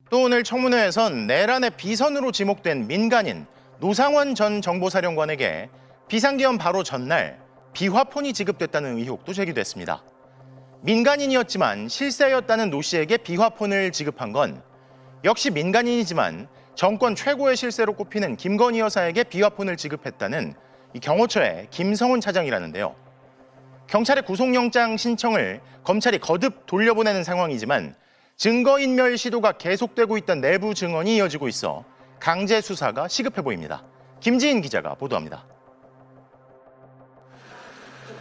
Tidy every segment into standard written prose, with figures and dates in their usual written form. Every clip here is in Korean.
또 오늘 청문회에선 내란의 비선으로 지목된 민간인 노상원 전 정보사령관에게 비상계엄 바로 전날 비화폰이 지급됐다는 의혹도 제기됐습니다. 민간인이었지만 실세였다는 노 씨에게 비화폰을 지급한 건 역시 민간인이지만 정권 최고의 실세로 꼽히는 김건희 여사에게 비화폰을 지급했다는 경호처의 김성훈 차장이라는데요. 경찰의 구속영장 신청을 검찰이 거듭 돌려보내는 상황이지만 증거인멸 시도가 계속되고 있던 내부 증언이 이어지고 있어 강제 수사가 시급해 보입니다. 김지인 기자가 보도합니다.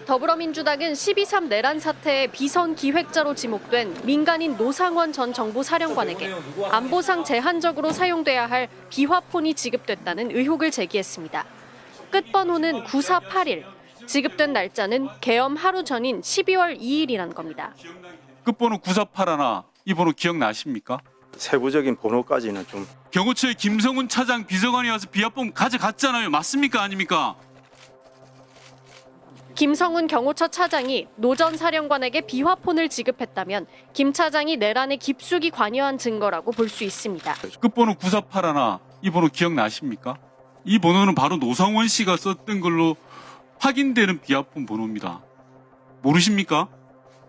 더불어민주당은 12.3 내란 사태의 비선 기획자로 지목된 민간인 노상원 전 정보사령관에게 안보상 제한적으로 사용돼야 할 비화폰이 지급됐다는 의혹을 제기했습니다. 끝번호는 9481, 지급된 날짜는 계엄 하루 전인 12월 2일이란 겁니다. 끝번호 9481, 이 번호 기억나십니까? 세부적인 번호까지는 좀. 경호처의 김성훈 차장 비서관이 와서 비화폰 가져갔잖아요. 맞습니까? 아닙니까? 김성훈 경호처 차장이 노 전 사령관에게 비화폰을 지급했다면 김 차장이 내란에 깊숙이 관여한 증거라고 볼 수 있습니다. 끝번호 9481, 이 번호 기억나십니까? 이 번호는 바로 노상원 씨가 썼던 걸로 확인되는 비화폰 번호입니다. 모르십니까?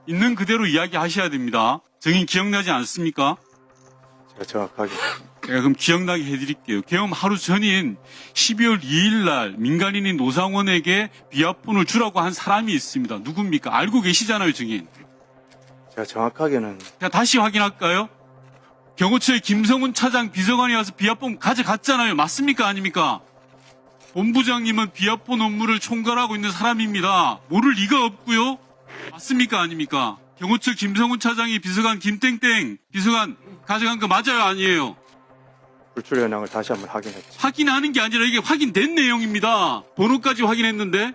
있는 그대로 이야기하셔야 됩니다. 증인 기억나지 않습니까? 제가 정확하게. 제가 그럼 기억나게 해드릴게요. 계엄 하루 전인 12월 2일 날 민간인인 노상원에게 비화폰을 주라고 한 사람이 있습니다. 누굽니까? 알고 계시잖아요, 증인. 제가 정확하게는. 그냥 다시 확인할까요? 경호처의 김성훈 차장 비서관이 와서 비화폰 가져갔잖아요. 맞습니까? 아닙니까? 본부장님은 비화폰 업무를 총괄하고 있는 사람입니다. 모를 리가 없고요. 맞습니까? 아닙니까? 경호처 김성훈 차장이 비서관 김땡땡 비서관 가져간 거 맞아요? 아니에요? 불출 현황을 다시 한번 확인했죠. 확인하는 게 아니라 이게 확인된 내용입니다. 번호까지 확인했는데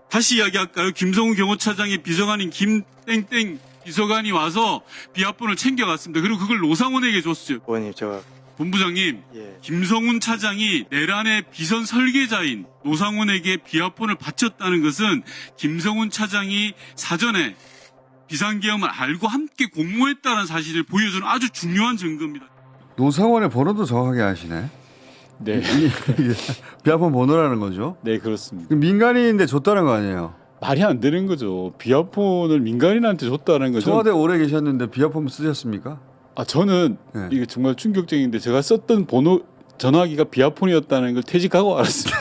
다시 이야기할까요? 김성훈 경호차장의 비서관인 김땡땡 비서관이 와서 비화폰을 챙겨갔습니다. 그리고 그걸 노상원에게 줬어요. 의원님, 제가. 본부장님, 예. 김성훈 차장이 내란의 비선 설계자인 노상원에게 비화폰을 바쳤다는 것은 김성훈 차장이 사전에 비상계엄을 알고 함께 공모했다는 사실을 보여주는 아주 중요한 증거입니다. 노상원의 번호도 정확하게 아시네. 네, 비화폰 번호라는 거죠. 네 그렇습니다. 그럼 민간인인데 줬다는 거 아니에요? 말이 안 되는 거죠. 비화폰을 민간인한테 줬다는 거죠. 청와대 오래 계셨는데 비화폰 쓰셨습니까? 저는 네. 이게 정말 충격적인데 제가 썼던 번호 전화기가 비화폰이었다는 걸 퇴직하고 알았습니다.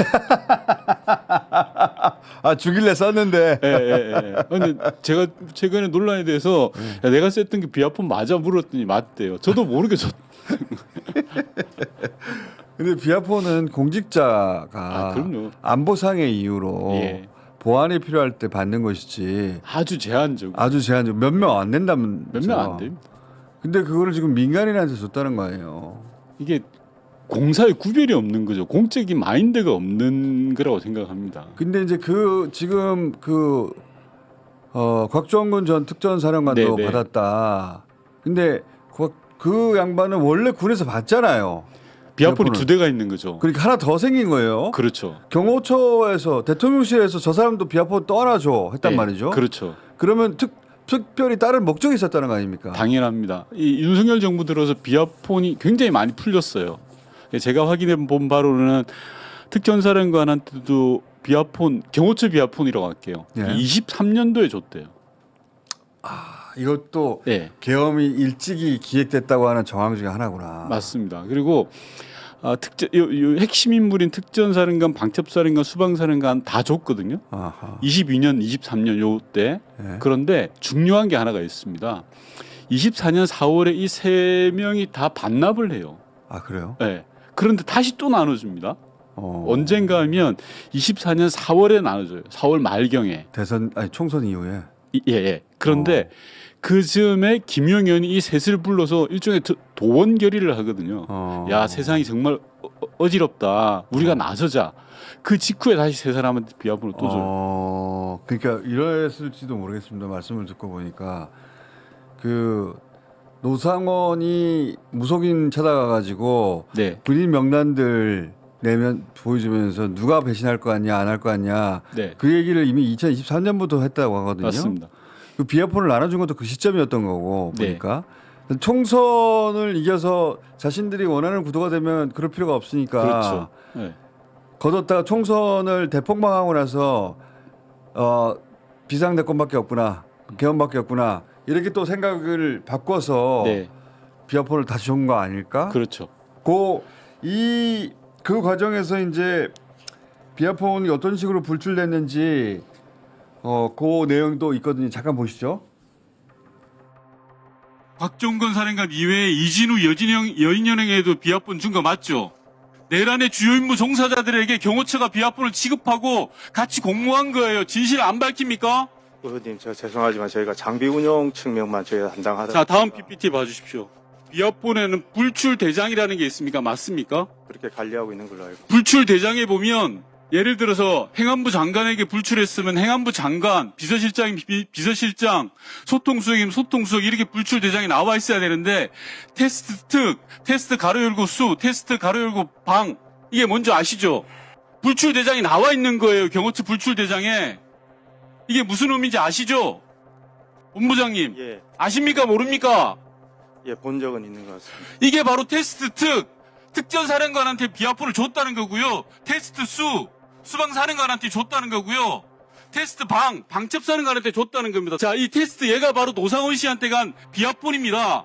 아, 주길래 썼는데. 예. 근데 제가 최근에 논란에 대해서 야, 내가 썼던 게 비화폰 맞아 물었더니 맞대요. 저도 모르게 근데 비화폰은 공직자가 그럼요. 안보상의 이유로 예. 보안이 필요할 때 받는 것이지 아주 제한적. 아주 제한적 몇 명 안 된다면 몇 명 안 됩니다. 근데 그거를 지금 민간인한테 줬다는 거 아니에요. 이게 공사에 구별이 없는 거죠. 공적인 마인드가 없는 거라고 생각합니다. 근데 이제 지금 곽종근 전 특전사령관도 네. 받았다. 근데 그 양반은 원래 군에서 받잖아요. 비화폰이 비화폰을. 2대가 있는 거죠. 그러니까 하나 더 생긴 거예요. 그렇죠. 경호처에서 대통령실에서 저 사람도 비화폰 또 하나 줘 했단 네, 말이죠. 그렇죠. 그러면 특별히 다른 목적이 있었다는 거 아닙니까? 당연합니다. 이 윤석열 정부 들어서 비화폰이 굉장히 많이 풀렸어요. 제가 확인해 본 바로는 특전사령관한테도 비화폰, 경호처 비화폰이라고 할게요. 예. 23년도에 줬대요. 이것도 네, 계엄이 일찍이 기획됐다고 하는 정황 중에 하나구나. 맞습니다. 그리고 핵심 인물인 특전사령관, 방첩사령관, 수방사령관 다 줬거든요. 아하. 22년, 23년 요때. 예. 그런데 중요한 게 하나가 있습니다. 24년 4월에 이 세 명이 다 반납을 해요. 아, 그래요? 네. 그런데 다시 또 나눠줍니다. 어. 언젠가 하면 24년 4월에 나눠줘요. 4월 말경에. 총선 이후에. 예. 그런데 그 즈음에 김용현이 이 셋을 불러서 일종의 도원 결의를 하거든요. 야, 세상이 정말 어지럽다. 우리가 나서자. 그 직후에 다시 세 사람한테 비화폰을 또 줘요. 그러니까 이랬을지도 모르겠습니다. 말씀을 듣고 보니까 그 노상원이 무속인 찾아가가지고 네. 군인 명단들 내면 보여주면서 누가 배신할 거 같냐 안 할 거 같냐 네. 그 얘기를 이미 2023년부터 했다고 하거든요. 맞습니다. 그 비화폰을 나눠준 것도 그 시점이었던 거고 네. 보니까 총선을 이겨서 자신들이 원하는 구도가 되면 그럴 필요가 없으니까 그렇죠. 네. 거뒀다가 총선을 대폭망하고 나서 비상대권밖에 없구나, 개헌밖에 없구나 이렇게 또 생각을 바꿔서 네. 비화폰을 다시 준 거 아닐까? 그렇죠. 그 과정에서 이제 비화폰이 어떤 식으로 불출됐는지 그 내용도 있거든요. 잠깐 보시죠. 박종건 사령관 이외에 이진우 여인연행에도 비합본 준 거 맞죠? 내란의 주요 임무 종사자들에게 경호처가 비합본을 지급하고 같이 공모한 거예요. 진실 안 밝힙니까? 의원님, 저 죄송하지만 저희가 장비 운영 측면만 저희가 담당하다. 자, 다음 PPT 봐주십시오. 비합본에는 불출 대장이라는 게 있습니까? 맞습니까? 그렇게 관리하고 있는 걸로 알고. 불출 대장에 보면 예를 들어서 행안부 장관에게 불출했으면 행안부 장관, 비서실장이 비서실장, 소통수석이면 소통수석 이렇게 불출 대장이 나와 있어야 되는데 테스트 특, 테스트 가로 열고 수, 테스트 가로 열고 방 이게 뭔지 아시죠? 불출 대장이 나와 있는 거예요. 경호처 불출 대장에. 이게 무슨 의미인지 아시죠? 본부장님. 예, 아십니까? 모릅니까? 예, 본 적은 있는 것 같습니다. 이게 바로 테스트 특, 특전사령관한테 비합본을 줬다는 거고요. 테스트 수, 수방사령관한테 줬다는 거고요. 테스트 방, 방첩사령관한테 줬다는 겁니다. 자, 이 테스트 얘가 바로 노상원 씨한테 간 비합본입니다.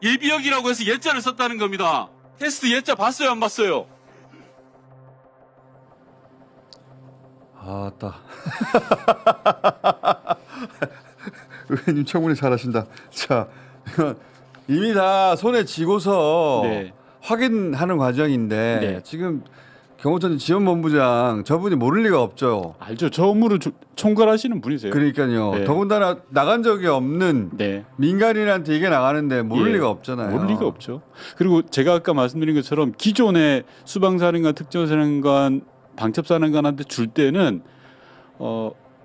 예비역이라고 해서 예자를 썼다는 겁니다. 테스트 예자 봤어요, 안 봤어요? 아따. 의원님 청문회 잘하신다. 자, 이건 이미 다 손에 쥐고서 네. 확인하는 과정인데 네. 지금 경호처 지원본부장 저분이 모를 리가 없죠. 알죠. 저 업무를 총괄하시는 분이세요. 그러니까요. 네. 더군다나 나간 적이 없는 네. 민간인한테 이게 나가는데 모를 예. 리가 없잖아요. 모를 리가 없죠. 그리고 제가 아까 말씀드린 것처럼 기존의 수방사령관, 특전사령관, 방첩사령관한테 줄 때는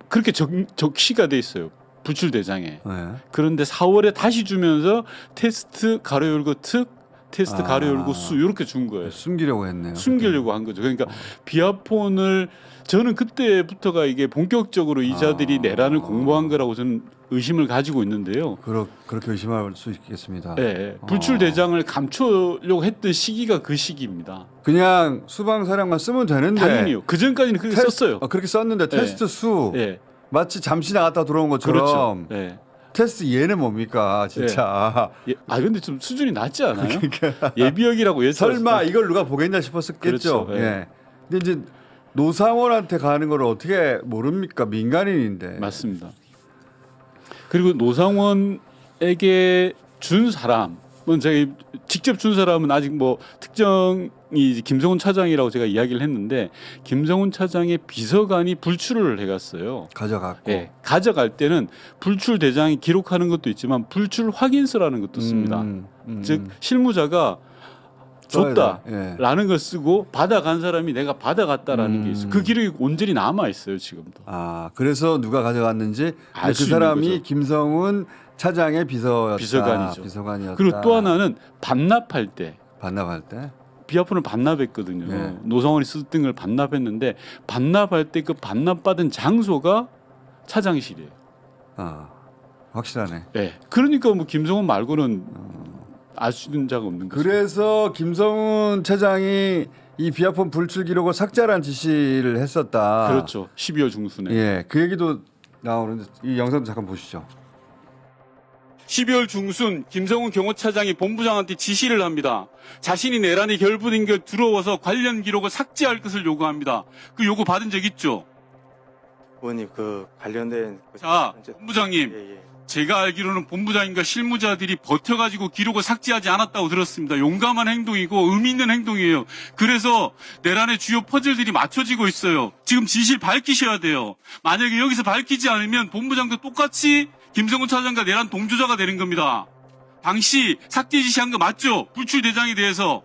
그렇게 적시가 돼 있어요. 불출 대장에. 네. 그런데 4월에 다시 주면서 테스트 가로 열고 특, 테스트 가로 아. 열고 수 이렇게 준 거예요. 숨기려고 했네요. 숨기려고 한 거죠. 그러니까 비아폰을 저는 그때부터가 이게 본격적으로 이자들이 내란을 공모한 거라고 저는 의심을 가지고 있는데요. 그렇게 의심할 수 있겠습니다. 네, 불출 대장을 감추려고 했던 시기가 그 시기입니다. 그냥 수방사령관 쓰면 되는데 당연히요. 그 전까지는 그렇게 썼어요. 그렇게 썼는데 테스트 수 네, 마치 잠시 나갔다 들어온 것처럼 그렇죠. 네. 테스트 얘는 뭡니까 진짜. 예, 근데 좀 수준이 낮지 않아요? 예비역이라고 설마 이걸 누가 보겠냐 싶었겠죠. 그렇죠. 예. 예. 근데 이제 노상원한테 가는 걸 어떻게 모릅니까? 민간인인데. 맞습니다. 그리고 노상원에게 준 사람은 제가 직접 준 사람은 아직 뭐 특정이 김성훈 차장이라고 제가 이야기를 했는데 김성훈 차장의 비서관이 불출을 해갔어요. 가져갔고. 예, 가져갈 때는 불출 대장이 기록하는 것도 있지만 불출 확인서라는 것도 씁니다. 즉 실무자가 써야 돼. 예. 줬다라는 걸 쓰고 받아간 사람이 내가 받아갔다라는 게 있어요. 그 기록이 온전히 남아 있어요 지금도. 아 그래서 누가 가져갔는지 알수 그 있는 사람이 거죠. 김성훈 차장의 비서였다. 비서관이죠. 그리고 또 하나는 반납할 때 반납할 때. 비아폰을 반납했거든요. 네. 노상원이 썼던 걸 반납했는데 반납할 때 그 반납받은 장소가 차장실이에요. 아 확실하네. 네. 그러니까 뭐 김성훈 말고는 알 수 있는 자가 없는 거죠. 그래서 김성훈 차장이 이 비아폰 불출 기록을 삭제하라는 지시를 했었다. 그렇죠. 12월 중순에. 예, 그 얘기도 나오는데 이 영상도 잠깐 보시죠. 12월 중순 김성훈 경호차장이 본부장한테 지시를 합니다. 자신이 내란에 결부된 게 두려워서 관련 기록을 삭제할 것을 요구합니다. 그 요구 받은 적 있죠? 의원님, 그 관련된. 자, 본부장님. 예, 예. 제가 알기로는 본부장님과 실무자들이 버텨가지고 기록을 삭제하지 않았다고 들었습니다. 용감한 행동이고 의미 있는 행동이에요. 그래서 내란의 주요 퍼즐들이 맞춰지고 있어요. 지금 진실 밝히셔야 돼요. 만약에 여기서 밝히지 않으면 본부장도 똑같이 김성훈 차장과 내란 동조자가 되는 겁니다. 당시 삭제 지시한 거 맞죠? 불출 대장에 대해서.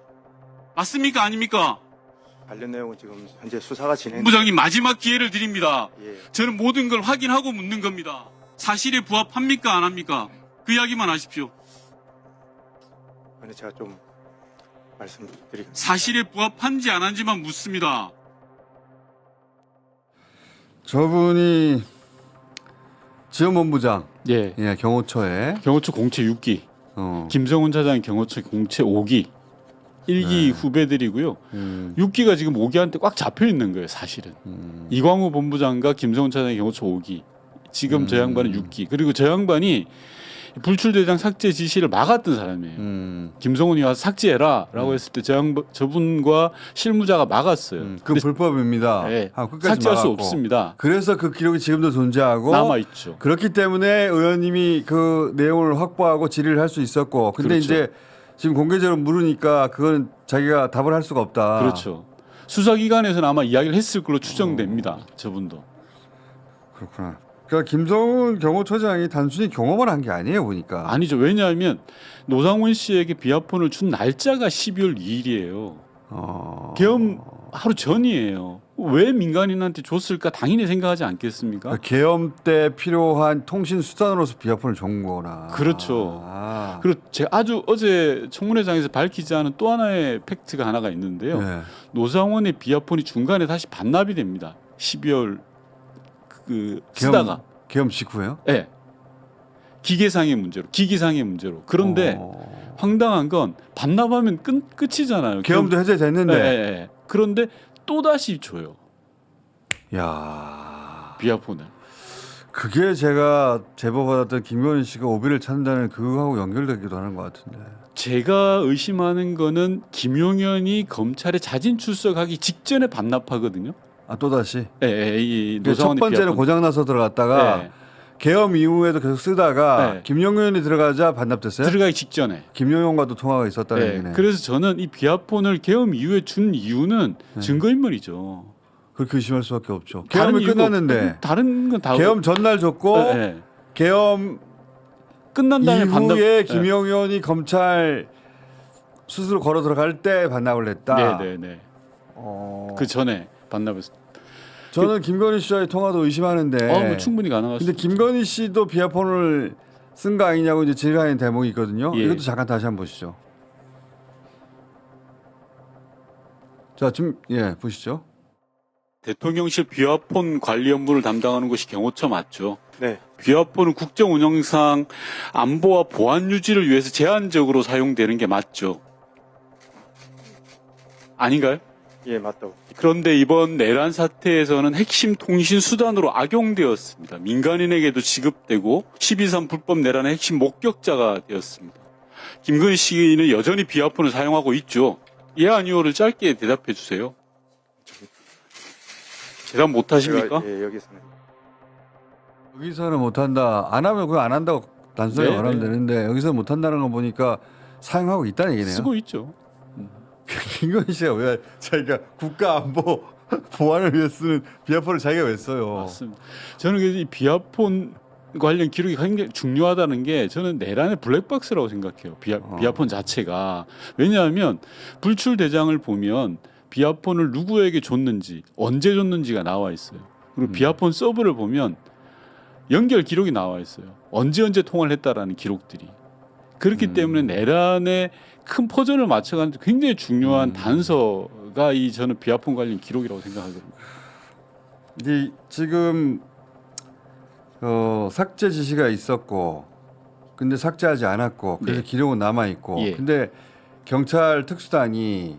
맞습니까? 아닙니까? 관련 내용은 지금 현재 수사가 진행. 본부장님 마지막 기회를 드립니다. 예. 저는 모든 걸 확인하고 묻는 겁니다. 사실에 부합합니까? 안 합니까? 그 이야기만 하십시오. 아니 제가 좀 말씀드리겠습니다. 사실에 부합한지 안 한지만 묻습니다. 저분이 지원본부장, 예. 예, 경호처에 경호처 공채 6기. 김성훈 차장이 경호처 공채 5기, 1기 후배들이고요. 6기가 지금 5기한테 꽉 잡혀 있는 거예요, 사실은. 이광우 본부장과 김성훈 차장이 경호처 5기, 지금 저 양반은 6기. 그리고 저 양반이 불출대장 삭제 지시를 막았던 사람이에요. 김성훈이 와서 삭제해라라고 했을 때 저분과 실무자가 막았어요. 그 불법입니다. 네, 하고 끝까지 삭제할 수 막았고. 없습니다. 그래서 그 기록이 지금도 존재하고 남아 있죠. 그렇기 때문에 의원님이 그 내용을 확보하고 질의를 할 수 있었고, 근데 그렇죠. 이제 지금 공개적으로 물으니까 그건 자기가 답을 할 수가 없다. 그렇죠. 수사기관에서는 아마 이야기를 했을 걸로 추정됩니다. 저분도. 그렇구나. 그러니까 김성훈 경호처장이 단순히 경험을 한 게 아니에요, 보니까. 아니죠. 왜냐하면 노상원 씨에게 비아폰을 준 날짜가 12월 2일이에요. 계엄 하루 전이에요. 왜 민간인한테 줬을까 당연히 생각하지 않겠습니까? 그러니까 계엄 때 필요한 통신 수단으로서 비아폰을 준 거구나. 그렇죠. 아. 그리고 제가 아주 어제 청문회장에서 밝히지 않은 또 하나의 팩트가 하나가 있는데요. 네. 노상원의 비아폰이 중간에 다시 반납이 됩니다. 12월 쓰다가. 계엄 직후에요? 네. 기기상의 문제로. 그런데 황당한 건 반납하면 끝이잖아요. 계엄도 해제됐는데. 네. 그런데 또 다시 줘요. 야. 비아폰을. 그게 제가 제보 받았던 김건희 씨가 오비를 찾는다는 그거하고 연결되기도 하는 것 같은데. 제가 의심하는 거는 김용현이 검찰에 자진 출석하기 직전에 반납하거든요. 아, 또 다시. 이 첫 노상원의 번째는 비아폰. 고장 나서 들어갔다가 네. 계엄 이후에도 계속 쓰다가 네. 김용현이 들어가자 반납됐어요. 들어가기 직전에. 김용현과도 통화가 있었다는 네. 얘기네. 그래서 저는 이 비아폰을 계엄 이후에 준 이유는 증거인멸이죠. 그렇게 의심할 수밖에 없죠. 다른 계엄이 이유가 끝났는데 다른 건 다 계엄 전날 줬고 네. 계엄 끝난 다음에 반납. 이후에 김용현이 검찰 스스로 걸어 들어갈 때 반납을 했다. 네네네. 그 전에 반납했어. 저는 김건희 씨와의 통화도 의심하는데. 뭐 충분히 가능하죠. 근데 김건희 씨도 비아폰을 쓴 거 아니냐고 이제 질의하는 대목이 있거든요. 예. 이것도 잠깐 다시 한번 보시죠. 자, 좀 보시죠. 대통령실 비아폰 관리 업무를 담당하는 곳이 경호처 맞죠? 네. 비아폰은 국정 운영상 안보와 보안 유지를 위해서 제한적으로 사용되는 게 맞죠? 아닌가요? 예, 맞다고. 그런데 이번 내란 사태에서는 핵심 통신 수단으로 악용되었습니다. 민간인에게도 지급되고 12.3 불법 내란의 핵심 목격자가 되었습니다. 김건희 씨는 여전히 비아폰을 사용하고 있죠. 예 아니오를 짧게 대답해 주세요. 대답 못 하십니까? 예, 여기서는. 여기서는 못한다. 안 하면 그거 안 한다고 단순하게 네, 말하면 네. 되는데 여기서 못한다는 거 보니까 사용하고 있다는 얘기네요. 쓰고 있죠. 김건희 씨가 왜 자기가 국가 안보 보안을 위해 쓰는 비아폰을 자기가 왜 써요? 맞습니다. 저는 그래서 이 비아폰 관련 기록이 굉장히 중요하다는 게 저는 내란의 블랙박스라고 생각해요. 비아폰 자체가. 왜냐하면 불출 대장을 보면 비아폰을 누구에게 줬는지 언제 줬는지가 나와 있어요. 그리고 비아폰 서버를 보면 연결 기록이 나와 있어요. 언제 통화를 했다라는 기록들이. 그렇기 때문에 내란의 큰 퍼즐을 맞춰가는 굉장히 중요한 단서가 이 저는 비아폰 관련 기록이라고 생각하거든요. 이제 지금 삭제 지시가 있었고, 근데 삭제하지 않았고, 그래서 네. 기록은 남아 있고, 예. 근데 경찰 특수단이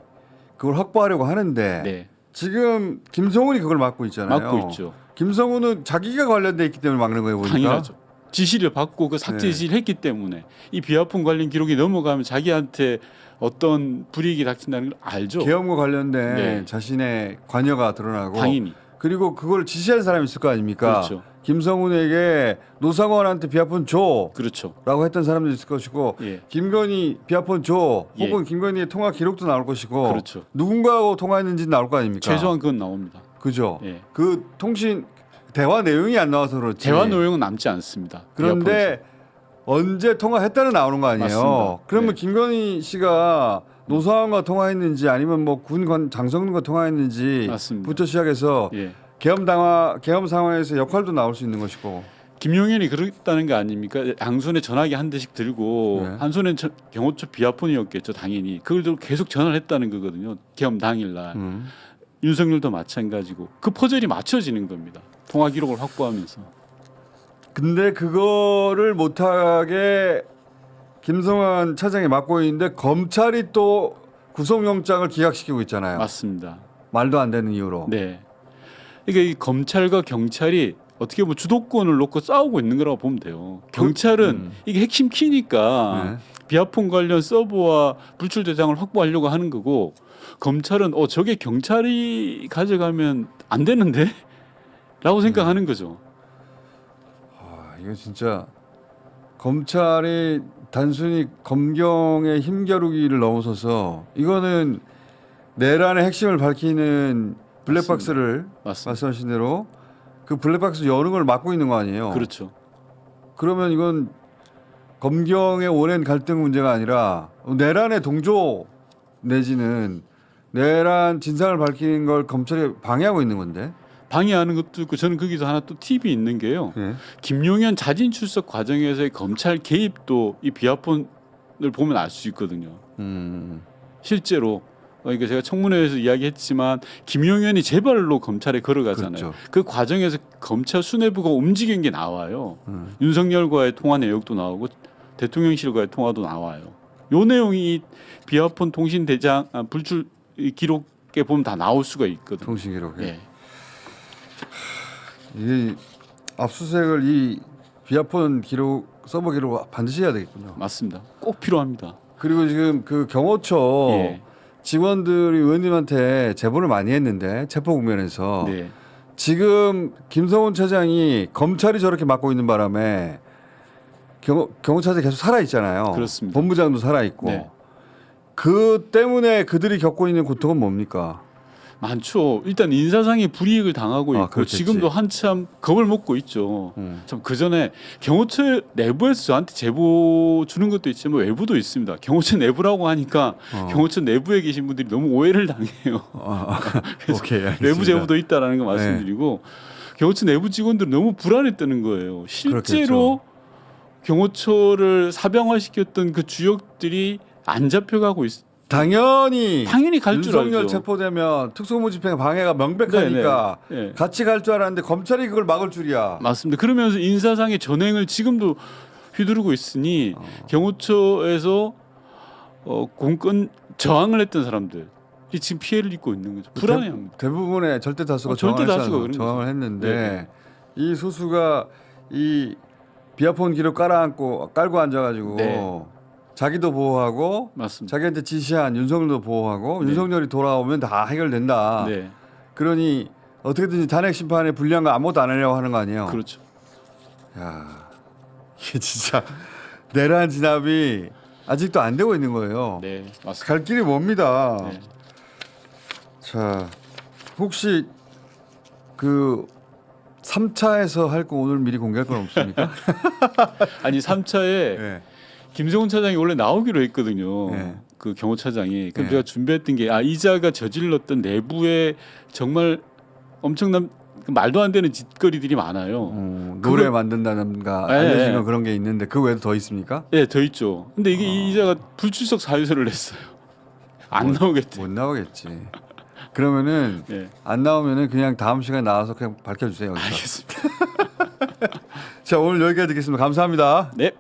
그걸 확보하려고 하는데 네, 지금 김성훈이 그걸 막고 있잖아요. 막고 있죠. 김성훈은 자기가 관련돼 있기 때문에 막는 거예요, 보니까. 당연하죠. 지시를 받고 그 삭제 네. 지시를 했기 때문에 이 비아폰 관련 기록이 넘어가면 자기한테 어떤 불이익이 닥친다는 걸 알죠. 계엄과 관련된 네. 자신의 관여가 드러나고, 당연히. 그리고 그걸 지시할 사람이 있을 거 아닙니까? 그렇죠. 김성훈에게 노상원한테 비아폰 줘. 그렇죠. 라고 했던 사람도 있을 것이고, 예. 김건희 비아폰 줘. 예. 혹은 김건희의 통화 기록도 나올 것이고, 그렇죠. 누군가하고 통화했는지 나올 거 아닙니까? 최소한 그건 나옵니다. 그죠. 예. 그 통신 대화 내용이 안 나와서 그렇지. 대화 내용은 남지 않습니다. 그런데 언제 통화했다는 나오는 거 아니에요. 맞습니다. 그러면 네. 김건희 씨가 노사원과 통화했는지 아니면 뭐 군 장성근과 통화했는지 맞습니다. 부터 시작해서 예. 계엄 상황에서 역할도 나올 수 있는 것이고. 김용현이 그랬다는 거 아닙니까? 양손에 전화기 한 대씩 들고 네. 한 손엔 경호처 비아폰이었겠죠, 당연히. 그걸 들고 계속 전화를 했다는 거거든요. 계엄 당일날. 윤석열도 마찬가지고 그 퍼즐이 맞춰지는 겁니다. 통화 기록을 확보하면서. 근데 그거를 못하게 김성환 차장이 맡고 있는데 검찰이 또 구속영장을 기각시키고 있잖아요. 맞습니다. 말도 안 되는 이유로. 네. 그러니까 이 검찰과 경찰이 어떻게 보면 주도권을 놓고 싸우고 있는 거라고 보면 돼요. 경찰은 이게 핵심 키니까 네. 비아폰 관련 서버와 불출 대상을 확보하려고 하는 거고, 검찰은 저게 경찰이 가져가면 안 되는데? 라고 생각하는 거죠. 아, 이거 진짜 검찰이 단순히 검경의 힘겨루기를 넘어서서 이거는 내란의 핵심을 밝히는 블랙박스를 맞습니다. 말씀하신 대로 그 블랙박스 여는 걸 막고 있는 거 아니에요. 그렇죠. 그러면 이건 검경의 오랜 갈등 문제가 아니라 내란의 동조 내지는 내란 진상을 밝히는 걸 검찰이 방해하고 있는 건데. 방해하는 것도 있고, 저는 거기서 하나 또 팁이 있는 게요. 네. 김용현 자진 출석 과정에서의 검찰 개입도 이 비아폰을 보면 알 수 있거든요. 실제로 그러니까 제가 청문회에서 이야기했지만 김용현이 재발로 검찰에 걸어가잖아요. 그렇죠. 그 과정에서 검찰 수뇌부가 움직인 게 나와요. 윤석열과의 통화 내역도 나오고 대통령실과의 통화도 나와요. 요 내용이 이 비아폰 통신 대장 불출 기록에 보면 다 나올 수가 있거든요. 통신 기록에. 예. 이 압수수색을 이 비아폰 기록 서버 기록 반드시 해야 되겠군요. 맞습니다. 꼭 필요합니다. 그리고 지금 그 경호처 예. 직원들이 의원님한테 제보를 많이 했는데 체포 국면에서 네. 지금 김성훈 차장이 검찰이 저렇게 맡고 있는 바람에 경호차장이 계속 살아 있잖아요. 그렇습니다. 본부장도 살아 있고 네. 그 때문에 그들이 겪고 있는 고통은 뭡니까? 많죠. 일단 인사상의 불이익을 당하고 있고 그렇겠지. 지금도 한참 겁을 먹고 있죠. 참 그 전에 경호처 내부에서 저한테 제보 주는 것도 있지만 외부도 있습니다. 경호처 내부라고 하니까 경호처 내부에 계신 분들이 너무 오해를 당해요. 그래서 오케이, 알겠습니다. 내부 제보도 있다라는 거 말씀드리고 경호처 내부 직원들은 너무 불안했다는 거예요. 실제로 경호처를 사병화시켰던 그 주역들이 안 잡혀가고 당연히 갈 줄 윤석열 알죠. 체포되면 특수무집행 방해가 명백하니까 네, 네. 같이 갈 줄 알았는데 검찰이 그걸 막을 줄이야. 맞습니다. 그러면서 인사상의 전횡을 지금도 휘두르고 있으니 경호처에서 공권 저항을 했던 사람들이 지금 피해를 입고 있는 거죠. 불안해합니다. 대부분의 절대 다수가 절대 다수가 그런 저항을 거죠. 했는데 네. 이 소수가 이 비아폰 기록 깔고 앉아가지고 네. 자기도 보호하고 맞습니다. 자기한테 지시한 윤석열도 보호하고 네. 윤석열이 돌아오면 다 해결된다. 네, 그러니 어떻게든지 탄핵 심판에 불리한 거 아무것도 안 하려고 하는 거 아니에요? 그렇죠. 야, 이게 진짜 내란 진압이 아직도 안 되고 있는 거예요. 네, 맞습니다. 갈 길이 멉니다. 네. 자, 혹시 그 3차에서 할 거 오늘 미리 공개할 건 없습니까? 아니 3차에 네. 김성훈 차장이 원래 나오기로 했거든요. 네. 그 경호차장이. 그럼 네. 제가 준비했던 게 이자가 저질렀던 내부에 정말 엄청난 말도 안 되는 짓거리들이 많아요. 노래 그거- 만든다든가 네, 알려진 네. 건 그런 게 있는데 그 외에도 더 있습니까? 네, 더 있죠. 근데 이게 이 이자가 불출석 사유서를 냈어요. 안 나오겠대. 못 나오겠지. 그러면은 네. 안 나오면은 그냥 다음 시간에 나와서 그냥 밝혀주세요. 여기서. 알겠습니다. 자, 오늘 여기까지 듣겠습니다. 감사합니다. 네.